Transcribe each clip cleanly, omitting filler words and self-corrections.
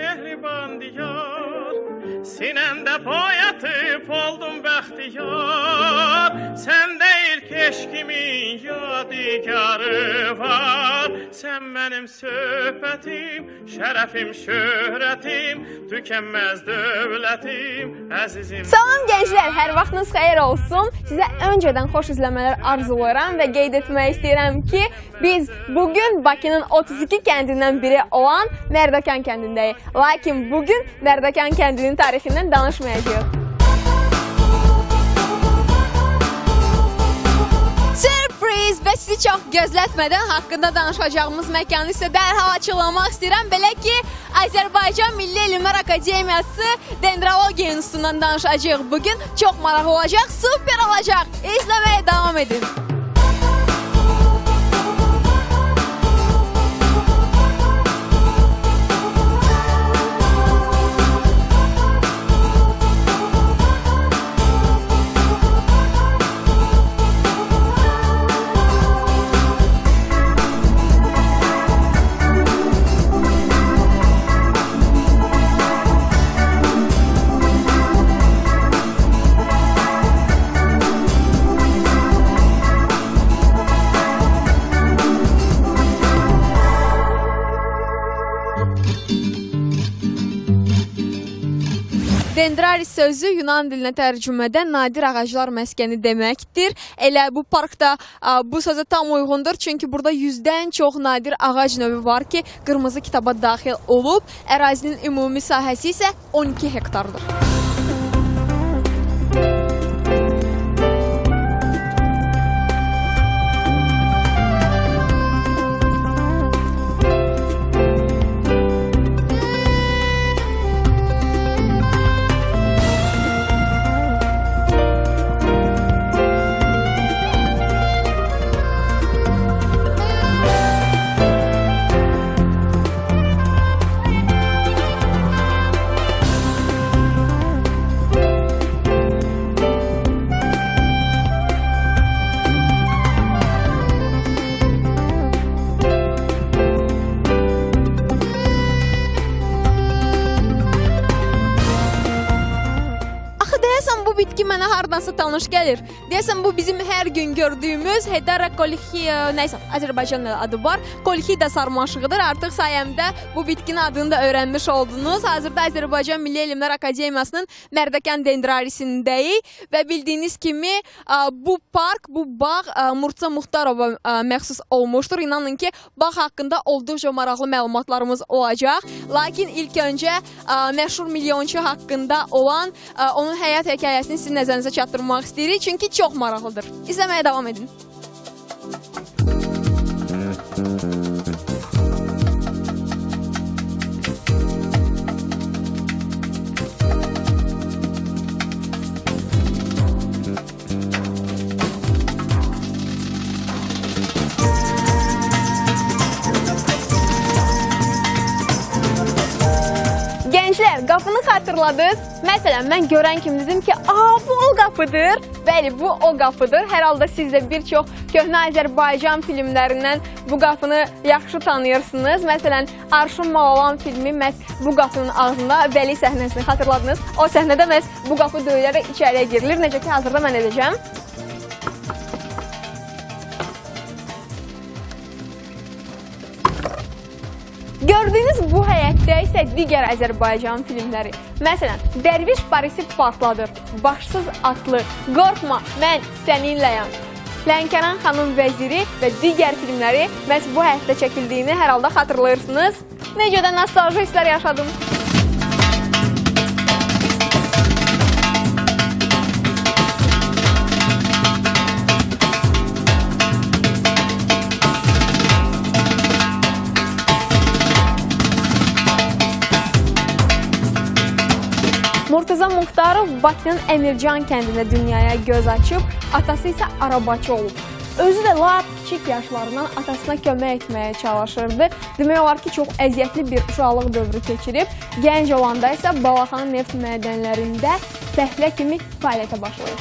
mehriban diyar, sinəmdə boyatıb oldum bəxtiyar. Səndə ilk eşkimin yadigarı var. Sən mənim söhbətim, şərəfim, şöhrətim, tükənməz dövlətim, əzizim. Salam gənclər, hər vaxtınız xeyir olsun. Sizə öncədən xoş izləmələr arzulayıram və qeyd etmək istəyirəm ki, biz bugün Bakının 32 kəndindən biri olan Mərdəkan kəndindəyik. Lakin bugün Mərdəkan kəndinin tarixindən danışmayacağıq. Sürpriz və sizi çox gözlətmədən haqqında danışacağımız məkanı isə dərhal açıqlamaq istəyirəm. Belə ki, Azərbaycan Milli Elmlər Akademiyası Dendrologiya İnstitutundan danışacağıq. Bugün çox maraqlı olacaq, super olacaq. İzləməyə davam edin. Dendraris sözü Yunan dilinə tərcümədə nadir ağaclar məskəni deməkdir. Elə bu parkda bu sözə tam uyğundur. Çünki burada 100-dən çox nadir ağac növü var ki, qırmızı kitaba daxil olub. Ərazinin ümumi sahəsi isə 12 hektardır. Bitki mənə hardansa tanış gəlir. Deyəsən bu bizim hər gün gördüyümüz Hedera kolchia, nəysə, Azərbaycanlı adı var. Kolchida sarmaşığıdır. Artıq sayəmdə bu bitkinin adını da öyrənmiş oldunuz. Hazırda Azərbaycan Milli Elmlər Akademiyasının Mərdəkan dendrarisindəyik və bildiyiniz kimi bu park, bu bağ Murtuza Muxtarova məxsus olmuşdur. İnanın ki, bağ haqqında olduqca maraqlı məlumatlarımız olacaq. Lakin ilk öncə məşhur milyonçu haqqında olan onun həyat hekayəsini sizin nəzərinizə çatdırmaq istəyirik, çünki çox maraqlıdır. İzləməyə davam edin. Gənclər, qapını xatırladınız. Məsələn, mən görən kimi dedim ki, bu o qapıdır. Bəli, bu o qapıdır. Hər halda siz də bir çox köhnə Azərbaycan filmlərindən bu qapını yaxşı tanıyırsınız. Məsələn, Arşın Malalan filmi məhz bu qapının ağzında Vəli səhnəsini xatırladınız. O səhnədə məhz bu qapı döyülərək içəriyə girilir. Necə ki, hazırda mən edəcəm. Gördüyünüz bu həyətdə isə digər Azərbaycan filmləri. Məsələn, Dərviş Barisi partladır, Başsız atlı, Qorxma, mən səninləyəm, Lənkəran xanım vəziri və digər filmləri məhz bu həyətdə çəkildiyini hər halda xatırlayırsınız. Necə də nostalji hisslər yaşadım. Murtuza Muxtarov Bakının Əmircan kəndində dünyaya göz açıb, atası isə arabaçı olub. Özü də lap kiçik yaşlarından atasına kömək etməyə çalışırdı. Demək olar ki, çox əziyyətli bir uşaqlıq dövrü keçirib. Gənc olanda isə Balaxanı neft mədənlərində fəhlə kimi fəaliyyətə başlayıb.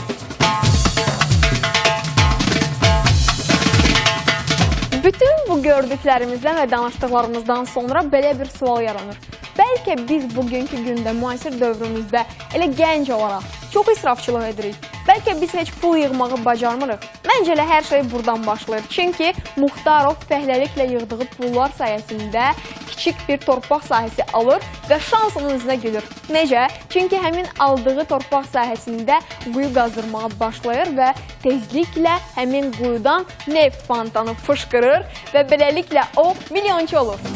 Bütün bu gördüklərimizdən və danışdıqlarımızdan sonra belə bir sual yaranır. bəlkə biz bugünkü gündə, müasir dövrümüzdə elə gənc olaraq çox israfçılıq edirik. Bəlkə biz heç pul yığmağı bacarmırıq. Məncə elə hər şey buradan başlayır. Çünki Muxtarov fəhləliklə yığdığı pullar sayəsində kiçik bir torpaq sahəsi alır və şans onun üzünə gülür. Necə? Çünki həmin aldığı torpaq sahəsində quyu qazdırmağa başlayır və tezliklə həmin quyudan neft fontanı fışqırır və beləliklə o milyonçu olur.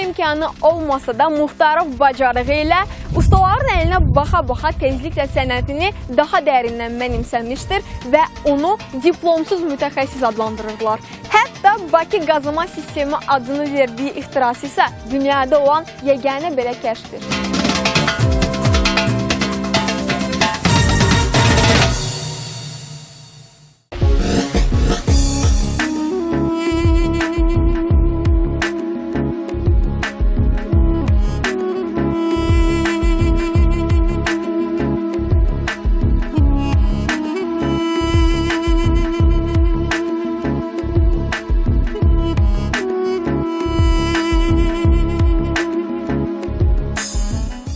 İmkanı olmasa da Muxtarov bacarığı ilə ustaların əlinə baxa-baxa tezliklə sənətini daha dərindən mənimsəmişdir və onu diplomsuz mütəxəssis adlandırırlar. Hətta Bakı qazıma sistemi adını verdiyi ixtirası isə dünyada olan yeganə belə kəşfdir.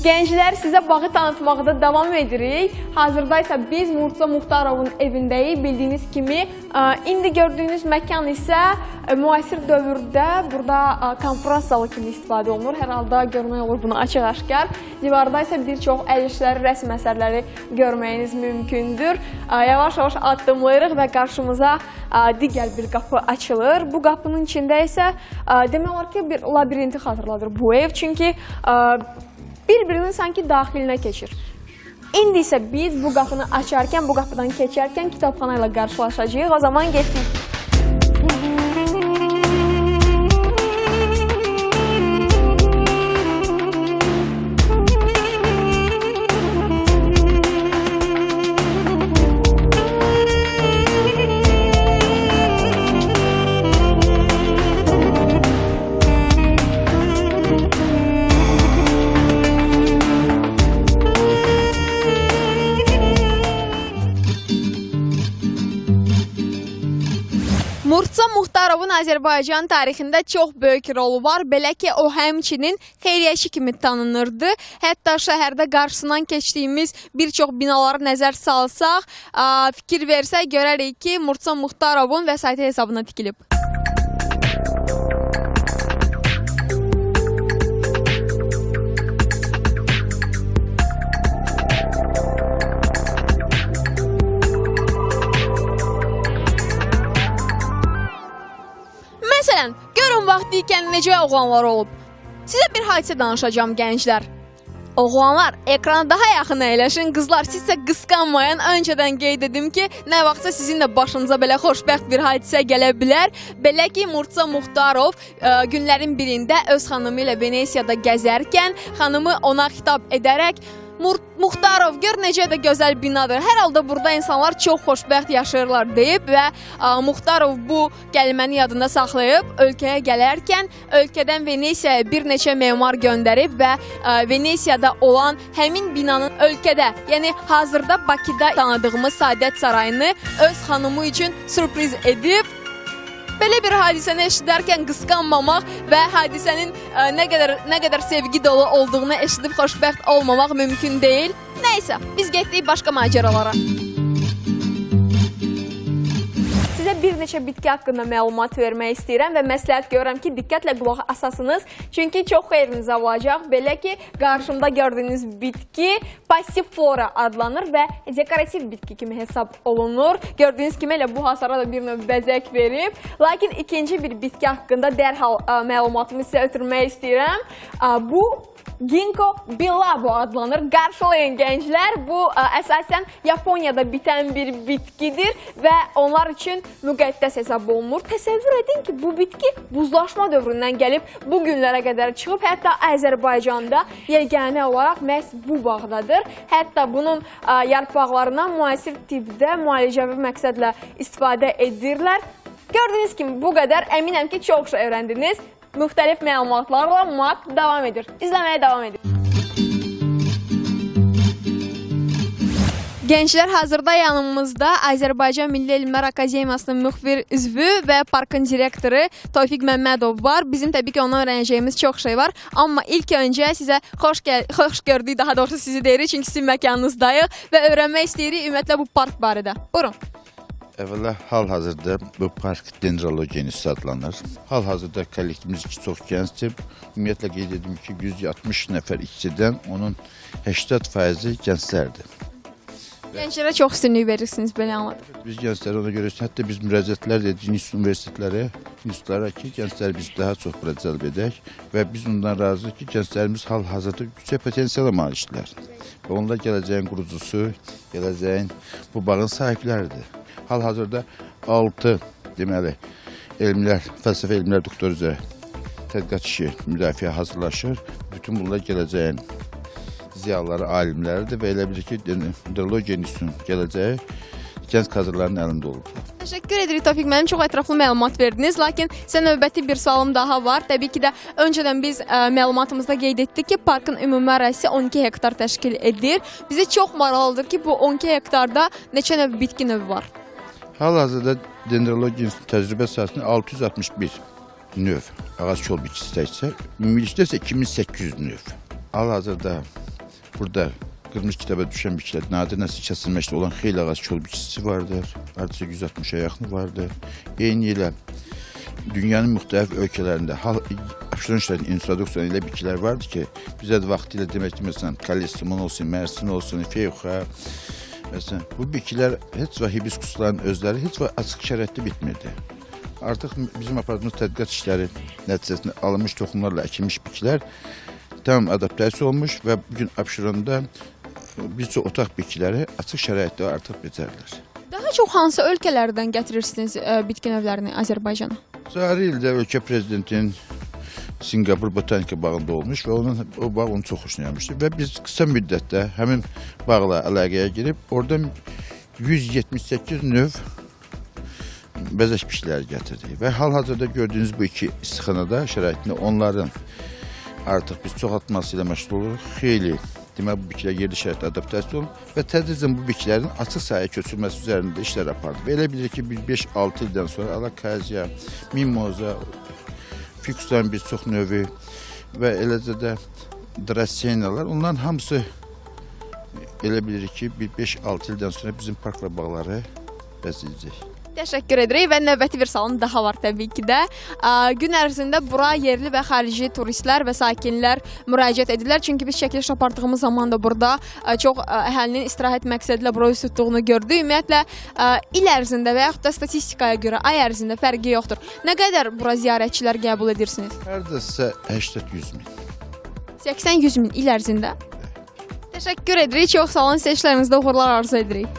Gənclər, sizə bağı tanıtmaqda davam edirik. Hazırda isə biz Murtuza Muxtarovun evindəyik. Bildiyiniz kimi, indi gördüyünüz məkan isə müasir dövrdə burada konferans zalı kimi istifadə olunur. Hər halda görmək olur bunu açıq-aşkar. Divarda isə bir çox əl işləri, rəsm əsərləri görməyiniz mümkündür. Yavaş-yavaş addımlayırıq və qarşımıza digər bir qapı açılır. Bu qapının içində isə demək olar ki, bir labirinti xatırladır bu ev. Çünki bir-birinin sanki daxilinə keçir. İndi isə biz bu qapını açarkən, bu qapıdan keçərkən kitabxana ilə qarşılaşacağıq. O zaman getdik. Murtuza Muxtarovun Azərbaycan tarixində çox böyük rolu var. Belə ki, o həmçinin xeyriyyəçi kimi tanınırdı. Hətta şəhərdə qarşısından keçdiyimiz bir çox binaları nəzər salsaq, fikir versək görərik ki, Murtuza Muxtarovun vəsaiti hesabına tikilib. Məsələn, görün vaxt ikən necə oğlanlar olub. Sizə bir hadisə danışacağım gənclər. Oğlanlar, ekrana daha yaxın əyləşin, qızlar sizsə qısqanmayın. Öncədən qeyd edim ki, nə vaxtsa sizin də başınıza belə xoşbəxt bir hadisə gələ bilər. Belə ki, Murtuza Muxtarov günlərin birində öz xanımı ilə Venesiyada gəzərkən xanımı ona xitab edərək Muxtarov, gör necə də gözəl binadır. Hər halda burada insanlar çox xoşbəxt yaşayırlar deyib və Muxtarov bu kəliməni yadında saxlayıb ölkəyə gələrkən ölkədən Venesiyaya bir neçə memar göndərib və Venesiyada olan həmin binanın ölkədə, yəni hazırda Bakıda tanıdığımız Saadət Sarayını öz xanımı üçün sürpriz edib. Belə bir hadisəni eşidərkən qısqanmamaq və hadisənin nə qədər sevgi dolu olduğunu eşidib xoşbəxt olmamaq mümkün deyil. Nəysə, biz getdik başqa macəralara. Sizə bir neçə bitki haqqında məlumat vermək istəyirəm və məsləhət görürəm ki, diqqətlə qulaq asasınız. Çünki çox xeyrinizə olacaq. Belə ki, qarşımda gördüyünüz bitki Passiflora adlanır və dekorativ bitki kimi hesab olunur. Gördüyünüz kimi elə bu hasara da bir növ bəzək verib. Lakin ikinci bir bitki haqqında dərhal məlumatımı sizə ötürmək istəyirəm. Bu Ginkgo biloba adlanır. Qarşılayın gənclər. Bu əsasən Yaponiyada bitən bir bitkidir və onlar üçün müqəddəs hesab olunur. Təsəvvür edin ki, bu bitki buzlaşma dövründən gəlib bu günlərə qədər çıxıb. Hətta Azərbaycanda yeganə olaraq məhz bu bağdadır. Hətta bunun yarpaqlarından müasir tibbdə müalicəvi məqsədlə istifadə edirlər. Gördüyünüz kimi bu qədər. Əminəm ki, çox şey öyrəndiniz. Müxtəlif məlumatlarla MUAK davam edir. İzləməyə davam edir. Gənclər, hazırda yanımızda Azərbaycan Milli Elmlər Akademiyasının müxbir üzvü və parkın direktoru Tofiq Məmmədov var. Bizim təbii ki, ondan öyrənəcəyimiz çox şey var. Amma ilk öncə sizə xoş gördük, daha doğrusu sizi deyirik, çünki sizin məkanınızdayıq və öyrənmək istəyirik ümumiyyətlə bu park barədə. Buyurun. Əvvəla, hal-hazırda bu park Dendrologiya İnstitutu adlanır. Hal-hazırda kollektivimiz çox gəncdir. Ümumiyyətlə qeyd edim ki, 160 nəfər işçidən onun 80% gənclərdir. Gənclərə çox üstünlük verirsiniz, belə anladım. Biz gənclərə ona görə, hətta biz müraciətlər edirik universitetlərə, institutlara ki, gəncləri biz daha çox bura cəlb edək və biz ondan razıyıq ki, gənclərimiz hal-hazırda yüksək potensiala malikdirlər. Və onlar gələcəyin qurucusu, gələcəyin bu bağın sahibləridir. Hal-hazırda 6 deməli elmlər, fəlsəfə elmlər doktoru üzrə tədqiqat işi müdafiə hazırlaşır. Bütün bunlar gələcəyin ziyalıları, alimləridir və elə bilir ki, Dendrologiya İnstitutunun gələcəyi gənc kadrların əlində olur. Təşəkkür edirik Tofiq müəllim, çox ətraflı məlumat verdiniz. Lakin sizə növbəti bir sualım daha var. Təbii ki də öncədən biz məlumatımızda qeyd etdik ki, parkın ümumi ərazisi 12 hektar təşkil edir. Bizə çox maraqlıdır ki, bu 12 hektarda neçə növ bitki növü var? Hal-hazırda Dendrologiya İnstitutu təcrübə sahəsində 661 növ ağac kol bitkisi təkcə, ümumilikdə isə 2800 növ. Hal-hazırda burada qırmızı kitaba düşən bitkilər, nadir nəsil kəsilməkdə olan xeyli ağac kol bitkisi vardır. Hardasa 160-a yaxını vardır. Eyni ilə dünyanın müxtəlif ölkələrində Abşeron introduksiya ilə bitkilər vardır ki, bizə də vaxtilə demək ki, məsələn, kalistimon olsun, mərsin olsun, feyuxa, məsələn, bu bitkilər heç və hibiskusların özləri heç və açıq şəraitdə bitmirdi. Artıq bizim apardığımız tədqiqat işləri nəticəsində alınmış toxumlarla əkilmiş bitkilər tam adaptasiya olmuş və bugün Abşeronda bir çox otaq bitkiləri açıq şəraitdə artıq becərilir. Daha çox hansı ölkələrdən gətirirsiniz bitki növlərini Azərbaycana? Cari ildə ölkə prezidentinin Singapur Botanika bağında olmuş və o bağ onu çox xoşuna gəlmişdir. Və biz qısa müddətdə həmin bağla əlaqəyə girib, oradan 178 növ bəzək bitkiləri gətirdik. Və hal-hazırda gördüyünüz bu iki istixanada şəraitində onların artıq biz çoxaltması ilə məşğul oluruq. Xeyli demək, bu bitkilər yerli şəraitdə adaptasiya olunur və tədricən bu bitkilərin açıq sahəyə köçürülməsi üzərində işlər apardı. Və elə bilir ki, 5-6 ildən sonra alakaziya, mimoza, fikusların bir çox növü və eləcə də drasenalar, onların hamısı elə bilir ki, 5-6 ildən sonra bizim park və bağları bəzəyəcək. Təşəkkür edirik və növbəti bir sualım daha var təbii ki də. Gün ərzində bura yerli və xarici turistlər və sakinlər müraciət edirlər. Çünki biz çəkiliş apardığımız zaman da burada çox əhalinin istirahət məqsədilə bura üz tutduğunu gördük. Ümumiyyətlə, il ərzində və yaxud da statistikaya görə ay ərzində fərqi yoxdur. Nə qədər bura ziyarətçilər qəbul edirsiniz? Hərdəsə 80-100 min. 80-100 min il ərzində? Təşəkkür edirik. Çox sağ olun. Sizə işlərinizdə uğurlar arzu edirik.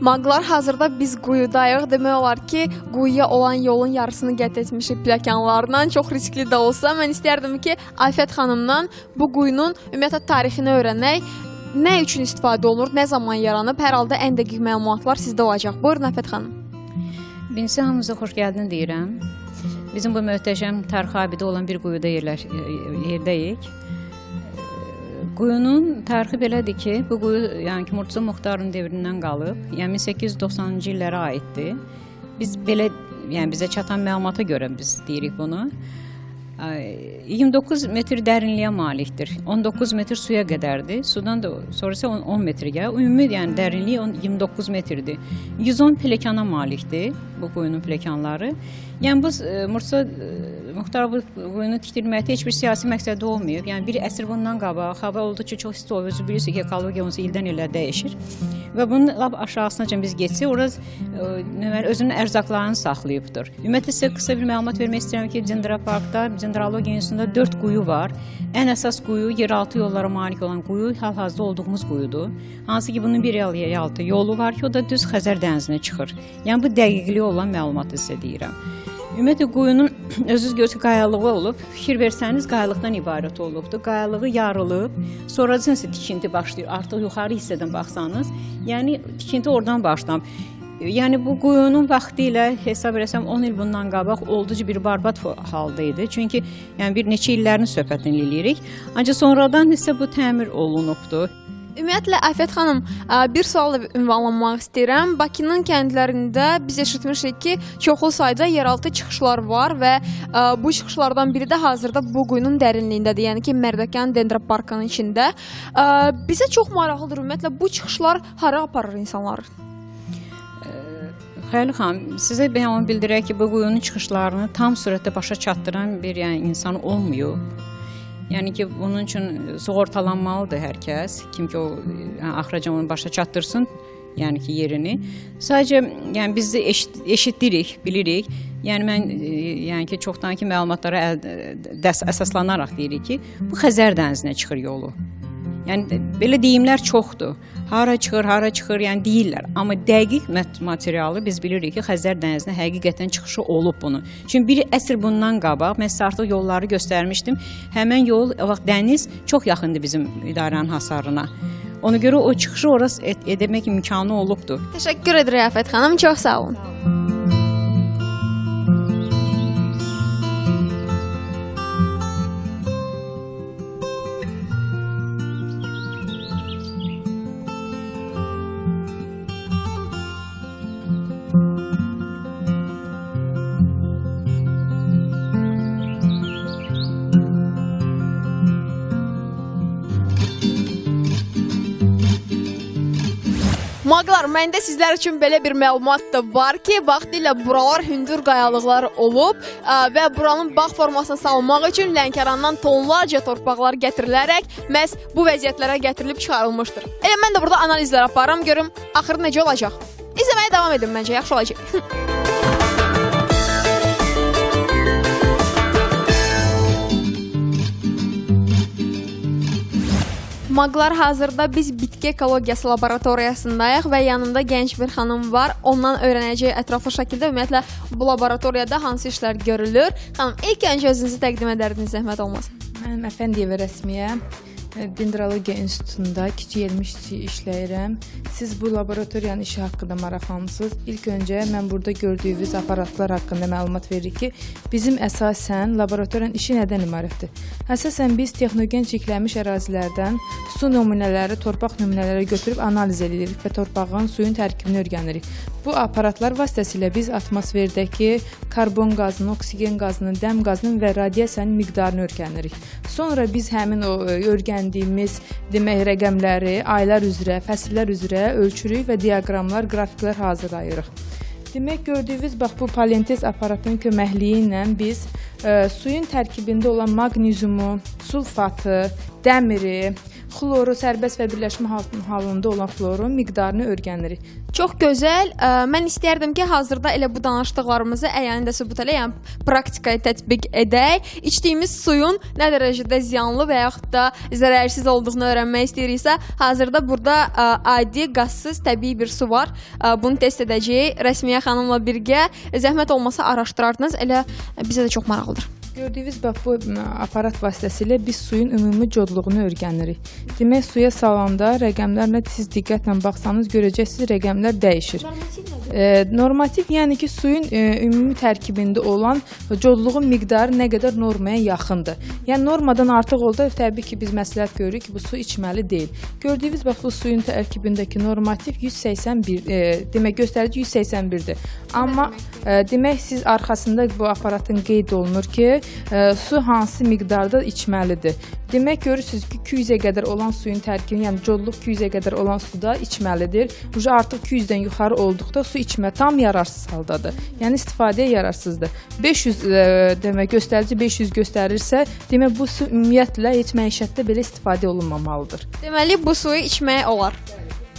Maqlar, hazırda biz quyudayıq. Demək olar ki, quyuya olan yolun yarısını qət etmişik pləkanlarla. Çox riskli də olsa, mən istərdim ki, Afət xanımdan bu quyunun ümumiyyətlə tarixini öyrənək. Nə üçün istifadə olunur, nə zaman yaranıb? Hər halda ən dəqiq məlumatlar sizdə olacaq. Buyurun Afət xanım. Birincisi, hamınıza xoş gəldin deyirəm. Bizim bu möhtəşəm tarixi abidə olan bir quyuda yerdəyik. Quyunun tarixi belədir ki, bu quyu yəni ki, Murtuza Muxtarın devrindən qalıb, yəni 1890-cı illərə aiddir. Biz belə, yəni bizə çatan məlumata görə biz deyirik bunu. 29 metr dərinliyə malikdir. 19 metr suya qədərdir. Sudan da sonrası 10 metr gəlir. Ümumi yəni dərinliyi 29 metrdir. 110 pilləkana malikdir bu quyunun pillekanları. Yəni bu Murtuza Muxtar bu quyunu tikdirməkdə heç bir siyasi məqsədi olmayıb. Yəni bir əsr bundan qabaq hava olduqca çox isti olur. Özü bilirsiniz ki, ekologiya onsuz ildən ilə dəyişir. Və bunun lap aşağısına biz getsək, orası özünün ərzaqlarını saxlayıbdır. Ümumiyyətlə sizə qısa bir məlumat vermək istəyirəm ki, Cındıra Parkda, Cındıralogiya İnstitutunda 4 quyu var. Ən əsas quyu yeraltı yollara malik olan quyu hal-hazırda olduğumuz quyudur. Hansı ki, bunun bir yeraltı yolu var ki, o da düz Xəzər dənizinə çıxır. Yəni bu dəqiqliyi olan məlumatı sizə deyirəm. Ümumiyyətlə quyunun özünüz görürsünüz qayalığı olub. Fikir versəniz qayalıqdan ibarət olubdur. Qayalığı yarılıb, sonra tikinti başlayır. Artıq yuxarı hissədən baxsanız, yəni tikinti oradan başlanıb. Yəni bu quyunun vaxtı ilə hesab etsəm 10 il bundan qabaq olduqca bir barbat halda idi. Çünki yəni bir neçə illərini söhbətini eləyirik. Ancaq sonradan isə bu təmir olunubdur. Ümumiyyətlə, Afət xanım, bir sualla ünvanlanmaq istəyirəm. Bakının kəndlərində biz eşitmişik ki, çoxlu sayda yeraltı çıxışlar var və bu çıxışlardan biri də hazırda bu quyunun dərinliyindədir. Yəni ki, Mərdəkan Dendra Parkının içində. Bizə çox maraqlıdır ümumiyyətlə, bu çıxışlar hara aparır insanları? Xeyli xanım, sizə onu bildirək ki, bu quyunun çıxışlarını tam sürətdə başa çatdıran bir insan olmuyor. Yəni ki, bunun üçün sığortalanmalıdır hər kəs. Kim ki, o axıracan onu başa çatdırsın, yəni ki, yerini. Sadəcə, yəni biz də eşitdirik, bilirik. Yəni mən ki, çoxdankı məlumatlara əsaslanaraq deyirik ki, bu Xəzər dənizinə çıxır yolu. Yəni belə deyimlər çoxdur. Hara çıxır, yəni deyirlər. Amma dəqiq materialı biz bilirik ki, Xəzər dənizinə həqiqətən çıxışı olub bunun. Çünki bir əsr bundan qabaq, mən sizə artıq yolları göstərmişdim. Həmən yol, dəniz çox yaxındır bizim idarənin hasarına. Ona görə o çıxışı orası edəmək imkanı olubdur. Təşəkkür edirəm Afət xanım, çox sağ olun. Maqlar, məndə sizlər üçün belə bir məlumat da var ki, vaxtilə buralar hündür qayalıqlar olub və buranın bağ formasına salınmaq üçün Lənkərandan tonlarca torpaqlar gətirilərək məhz bu vəziyyətlərə gətirilib çıxarılmışdır. Elə mən də burada analizlər aparam, görüm axırı necə olacaq. İzləməyə davam edin, məncə yaxşı olacaq. Maqlar, hazırda biz bitki ekologiyası laboratoriyasındayıq və yanımda gənc bir xanım var. Ondan öyrənəcək ətraflı şəkildə ümumiyyətlə bu laboratoriyada hansı işlər görülür. Xanım, ilk öncə özünüzü təqdim edərdiniz, zəhmət olmasın. Mən Əfəndiyeva Rəsmiyə Dendrologiya İnstitutunda kiçik elmi işləyirəm. Siz bu laboratoriyanın işi haqqında maraqlanmısınız. İlk öncə mən burada gördüyünüz aparatlar haqqında məlumat veririk ki, bizim əsasən laboratoriyanın işi nədən ibarətdir? Əsasən biz texnogen çirklənmiş ərazilərdən su nümunələri, torpaq nümunələri götürüb analiz edirik və torpağın suyun tərkibini öyrənirik. Bu aparatlar vasitəsilə biz atmosferdəki karbon qazının, oksigen qazının, dəm qazının və radiasiyanın miqdarını öyrənirik. Sonra biz həmin o öyrəndiyimiz demək rəqəmləri aylar üzrə, fəsillər üzrə ölçürük və diaqramlar, qrafiklər hazırlayırıq. Demək gördüyünüz bax bu paleontez aparatının köməkliyi ilə biz suyun tərkibində olan maqneziumu, sulfatı, dəmiri, xloru, sərbəst və birləşmə halında olan xlorun miqdarını öyrənirik. Çox gözəl. Mən istərdim ki, hazırda elə bu danışdıqlarımızı əyani də sübut elə, yəni praktikaya tətbiq edək. İçdiyimiz suyun nə dərəcədə ziyanlı və yaxud da zərərsiz olduğunu öyrənmək istəyiriksə, hazırda burada adi, qazsız, təbii bir su var. Bunu test edəcəyik. Rəsmiyə xanımla birgə zəhmət olmasa araşdırardınız. Elə bizə də çox maraqlıdır. Gördüyünüz bax bu aparat vasitəsilə biz suyun ümumi codluğunu öyrənirik. Demək suya salanda rəqəmlərlə siz diqqətlə baxsanız görəcəksiniz rəqəmlər dəyişir. Normativ yəni ki suyun ümumi tərkibində olan codluğun miqdarı nə qədər normaya yaxındır. Yəni normadan artıq olsa təbii ki biz məsləhət görürük ki bu su içməli deyil. Gördüyünüz bax bu suyun tərkibindəki normativ 181, demək göstərici 181-dir. Amma demək siz arxasında bu aparatın qeyd olunur ki su hansı miqdarda içməlidir. Demək görürsüz ki, 200-ə qədər olan suyun tərkibi, yəni codluq 200-ə qədər olan suda içməlidir. Uca artıq 200-dən yuxarı olduqda su içmə tam yararsız haldadır. Yəni istifadəyə yararsızdır. 500 demək göstərici 500 göstərirsə, demək bu su ümumiyyətlə heç məişətdə belə istifadə olunmamalıdır. Deməli bu suyu içmək olar.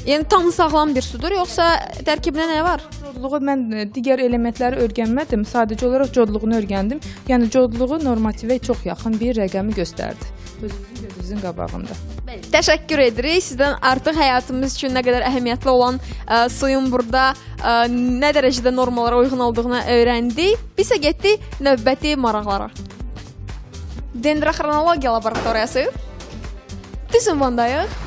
Yəni tam sağlam bir sudur, yoxsa tərkibində nə var? Codluğu mən digər elementləri öyrənmədim, sadəcə olaraq codluğunu öyrəndim. Yəni codluğu normativə çox yaxın bir rəqəmi göstərdi. Gözünüzün qabağında. Bəli, təşəkkür edirik. Sizdən artıq həyatımız üçün nə qədər əhəmiyyətli olan suyun burada nə dərəcədə normalara uyğun olduğunu öyrəndik. Biz isə getdik növbəti maraqlara. Dendroxronologiya laboratoriyası. Düz ünvandayıq.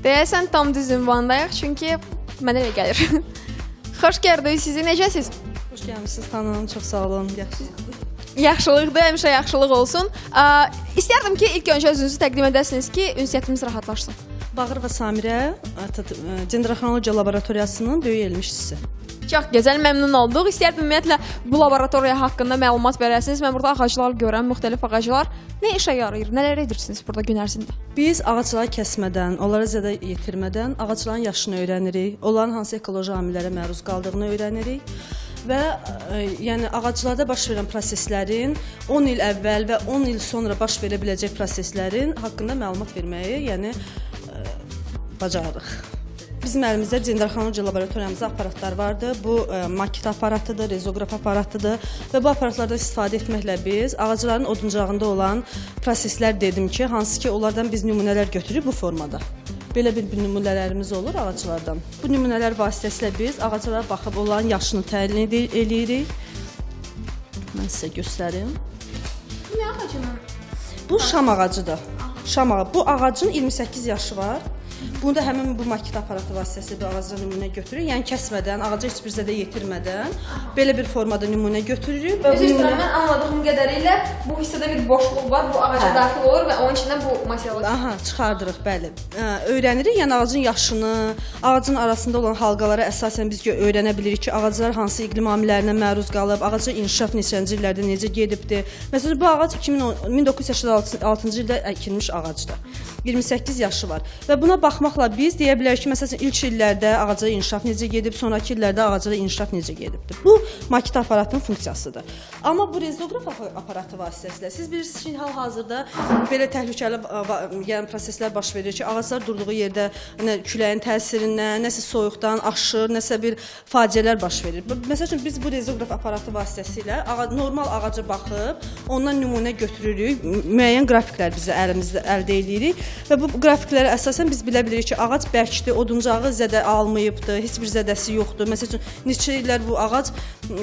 Deyəsən tam düz ünvandayıq, çünki mənə elə gəlir. Xoş gördük sizi, necəsiz? Xoş gəlmişsiniz xanım, çox sağ olun, yaxşısınız. Yaxşılıqdır, həmişə yaxşılıq olsun. İstərdim ki, ilk öncə özünüzü təqdim edəsiniz ki, ünsiyyətimiz rahatlaşsın. Bağırova Samirə, Dendroxronologiya laboratoriyasının böyük elm işçisi. Çox gözəl, məmnun olduq. İstərdim ümumiyyətlə bu laboratoriya haqqında məlumat verəsiniz. Mən burada ağaclar görürəm, müxtəlif ağaclar. Nə işə yarayır, nələr edirsiniz burada gün ərzində? Biz ağacları kəsmədən, onlara zədə yetirmədən ağacların yaşını öyrənirik, onların hansı ekoloji amillərə məruz qaldığını öyrənirik və yəni ağaclarda baş verən proseslərin 10 il əvvəl və 10 il sonra baş verə biləcək proseslərin haqqında məlumat verməyi, yəni bacarırıq. Bizim əlimizdə Dendroxronologiya laboratoriyamızda aparatlar vardır. Bu maket aparatıdır, rezoqraf aparatıdır və bu aparatlardan istifadə etməklə biz ağacların oduncağında olan proseslər dedim ki, hansı ki onlardan biz nümunələr götürürük bu formada. Belə bir nümunələrimiz olur ağaclardan. Bu nümunələr vasitəsilə biz ağaclara baxıb onların yaşını təyin edirik. Mən sizə göstərim. Nə ağacının? Bu şam ağacıdır. Şam ağacı. Bu ağacın 28 yaşı var. Bunu da həmin bu maket aparatı vasitəsilə bu ağacdan nümunə götürürük. Yəni kəsmədən, ağaca heç bir zədə yetirmədən belə bir formada nümunə götürürük və bu nümunə mən anladığım qədərilə bu hissədə bir boşluq var, bu ağaca daxil olur və onun içindən bu materialı çıxardırıq, bəli. Öyrənirik, yəni ağacın yaşını, ağacın arasında olan halqalara əsasən biz öyrənə bilirik ki, ağaclar hansı iqlim amillərinə məruz qalıb, ağacın inkişaf neçənci illərdə necə gedibdir. Məsələn, bu ağac 1986-cı ildə əkilmiş ağacdır. 28 yaşı var və buna baxmaqla biz deyə bilərik ki, məsələn, ilk illərdə ağaclara inkişaf necə gedib, sonrakı illərdə ağaclara inkişaf necə gedibdir. Bu maket aparatının funksiyasıdır. Amma bu rezoqraf aparatı vasitəsilə siz bilirsiniz ki, hal-hazırda belə təhlükəli yəni proseslər baş verir ki, ağaclar durduğu yerdə küləyin təsirindən, nəsə soyuqdan aşır, nəsə bir faciələr baş verir. Məsəl üçün biz bu rezoqraf aparatı vasitəsilə normal ağaca baxıb, ondan nümunə götürürük, müəyyən qrafiklər bizə əlimizdə əldə edirik. Və bu qrafiklərə əsasən biz bilə bilirik ki, ağac bərkdir, oduncağı zədə almayıbdır, heç bir zədəsi yoxdur. Məsəl üçün, neçə illər bu ağac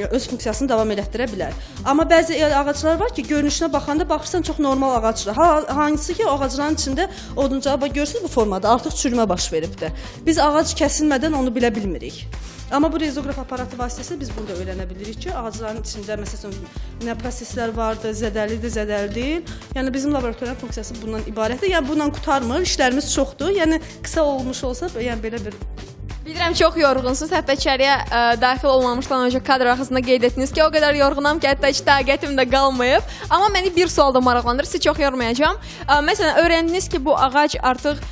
öz funksiyasını davam elətdirə bilər. Amma bəzi ağaclar var ki, görünüşünə baxanda baxırsan çox normal ağacdır. Hansı ki, o ağacların içində oduncağı görürsünüz bu formada artıq çürümə baş veribdir. Biz ağac kəsilmədən onu bilə bilmirik. Amma bu rezoqraf aparatı vasitəsilə biz bunu da öyrənə bilirik ki, ağacların içində məsələn nə proseslər vardır, zədəlidir, zədəli deyil. Yəni bizim laboratoriya funksiyası bundan ibarətdir. Yəni bununla qurtarmır, işlərimiz çoxdur. Yəni qısa olmuş olsa, yəni belə bir Bilirəm, çox yorğunsunuz. Hətta içəriyə daxil olmamışdan öncə kadr arxasında qeyd etdiniz ki, o qədər yorğunam ki, hətta heç taqətim də qalmayıb. Amma məni bir sual da maraqlandırır, sizi çox yormayacağam. Məsələn, öyrəndiniz ki, bu ağac artıq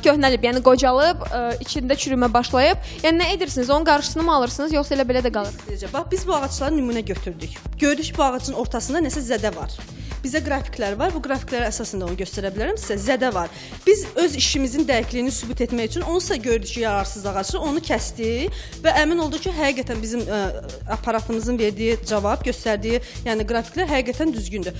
köhnəlib, yəni qocalıb, içində çürümə başlayıb. Yəni nə edirsiniz? Onun qarşısını mı alırsınız, yoxsa elə belə də qalır? Bax, biz bu ağacları nümunə götürdük. Gördük ki, bu ağacın ortasında nəsə zədə var. Bizə qrafiklər var. Bu qrafiklərə əsasında onu göstərə bilərəm sizə. Zədə var. Biz öz işimizin dəqiqliyini sübut etmək üçün onsuz da gördük ki, yararsız ağacdır. Onu kəsdik və əmin olduq ki, həqiqətən bizim aparatımızın verdiyi cavab, göstərdiyi, yəni qrafiklər həqiqətən düzgündür.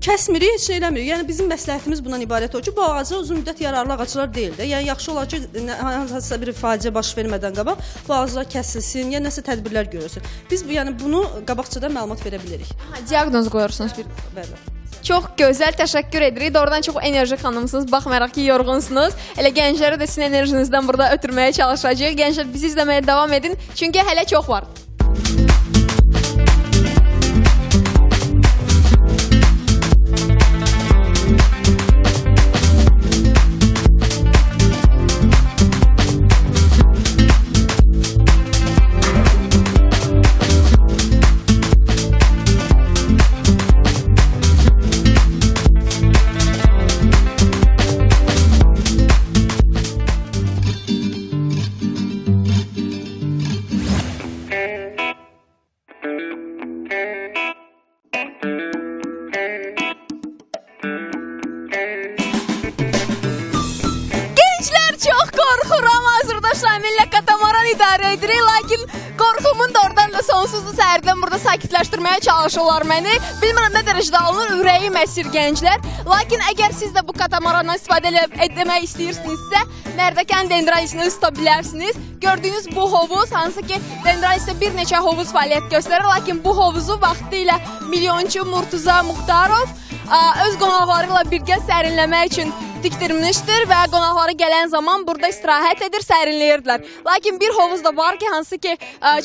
Kəsmirik, heç nə eləmirik. Yəni bizim məsləhətimiz bundan ibarət o ki, bu ağaclar uzun müddət yararlı ağaclar deyil də. Yəni yaxşı olar ki, hansısa bir faciə baş vermədən qabaq bu ağaclar kəsilsin, ya nəsə tədbirlər görülsün. Biz yəni bunu qabaqcadan məlumat verə bilirik. Diaqnoz qoyursunuz bir. Bəli. Çox gözəl, təşəkkür edirik. Doğrudan çox enerji xanımsınız. Baxmayaraq ki, yorğunsunuz. Elə gəncləri də sizin enerjinizdən burada ötürməyə çalışacağıq. Gənclər bizi izləməyə davam edin. Çünki hələ çox var. idarə edirik, lakin qorxumun da oradan da sonsuzlu səhərdən burada sakitləşdirməyə çalışırlar məni. Bilmirəm nə dərəcədə alınır, ürəyim əsir gənclər. Lakin əgər siz də bu katamarandan istifadə etmək istəyirsinizsə, Mərdəkan Dendralisini tuta bilərsiniz. Gördüyünüz bu hovuz, hansı ki Dendralisdə bir neçə hovuz fəaliyyət göstərir, lakin bu hovuzu vaxtilə milyonçu Murtuza Muxtarov öz qonaqları ilə birgə sərinləmək üçün tikdirmişdir və qonaqları gələn zaman burada istirahət edir, sərinləyirdilər. Lakin bir hovuz da var ki, hansı ki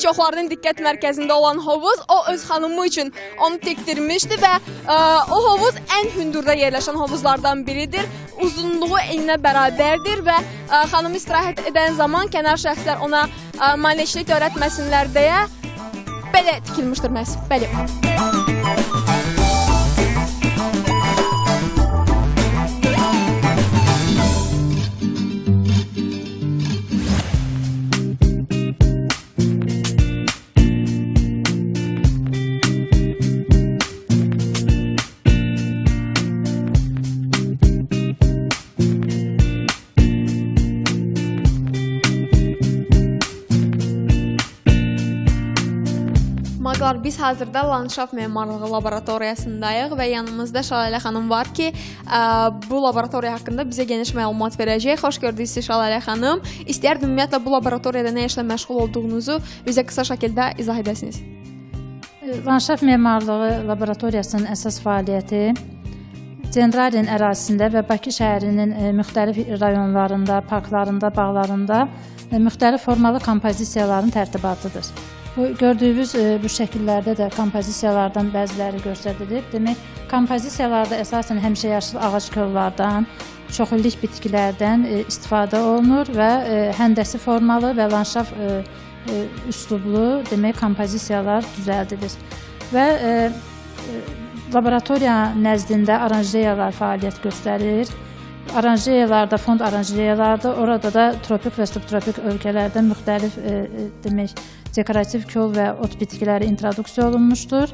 çoxlarının diqqət mərkəzində olan hovuz, o öz xanımı üçün onu tikdirmişdi və o hovuz ən hündürdə yerləşən hovuzlardan biridir. Uzunluğu eninə bərabərdir və xanım istirahət edən zaman kənar şəxslər ona maneçlik öyrətməsinlər deyə belə tikilmişdir məhz. Bəli. Biz hazırda landşaft memarlığı laboratoriyasındayıq və yanımızda Şəlalə xanım var ki, bu laboratoriya haqqında bizə geniş məlumat verəcək. Xoş gördük sizi Şəlalə xanım. İstəyərdim ümumiyyətlə bu laboratoriyada nə işlə məşğul olduğunuzu bizə qısa şəkildə izah edəsiniz. Landşaft memarlığı laboratoriyasının əsas fəaliyyəti Dendralin ərazisində və Bakı şəhərinin müxtəlif rayonlarında, parklarında, bağlarında müxtəlif formalı kompozisiyaların tərtibatıdır. Gördüyünüz bu şəkillərdə də kompozisiyalardan bəziləri göstərilir. Demək, kompozisiyalarda əsasən həmişəyaşıl ağac kollardan, çoxillik bitkilərdən istifadə olunur və həndəsi formalı və landşaft üslublu demək kompozisiyalar düzəldilir. Və laboratoriya nəzdində aranjeyalar fəaliyyət göstərir. Aranjeyalarda, fond aranjeyalarda, orada da tropik və subtropik ölkələrdə müxtəlif demək, dekorativ kol və ot bitkiləri introduksiya olunmuşdur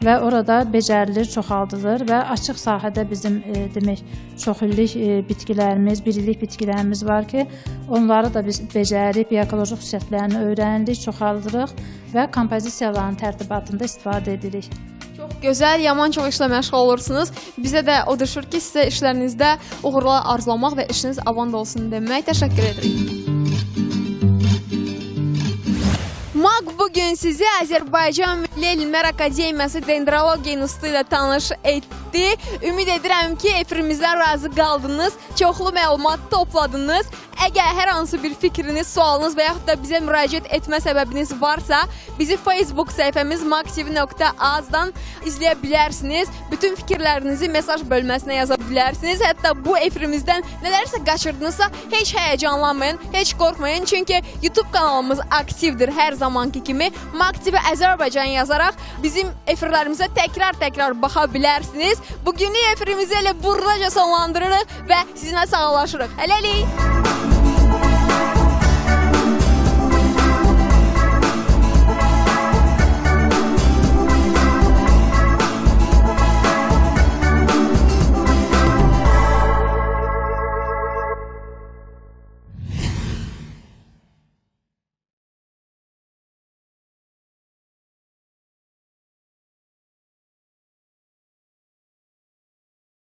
və orada becərilir, çoxaldılır və açıq sahədə bizim demək, çoxillik bitkilərimiz, bir illik bitkilərimiz var ki, onları da biz becərib, biokoloji xüsusiyyətlərini öyrənirik, çoxaldırıq və kompozisiyaların tərtibatında istifadə edirik. Çox gözəl, yaman çox işlə məşğul olursunuz. Bizə də o düşür ki, sizə işlərinizdə uğurlar arzulamaq və işiniz avand olsun demək. Təşəkkür edirik. MAQ bugün sizi Azərbaycan Milli Elmlər Akademiyası Dendrologiya İnstitutu ilə tanış etdi. Ümid edirəm ki, efirimizdən razı qaldınız, çoxlu məlumat topladınız. Əgər hər hansı bir fikriniz, sualınız və yaxud da bizə müraciət etmə səbəbiniz varsa, bizi Facebook səhifəmiz maxtv.az-dan izləyə bilərsiniz. Bütün fikirlərinizi mesaj bölməsinə yaza bilərsiniz. Hətta bu efirimizdən nələrsə qaçırdınızsa, heç həyəcanlanmayın, heç qorxmayın. Çünki YouTube kanalımız aktivdir hər zamanki kimi. MAQ TV Azərbaycan yazaraq bizim efirlərimizə təkrar baxa bilərsiniz. Bugünlük efirimizi elə buradaca sonlandırırıq və sizinlə sağollaşırıq. Hələlik!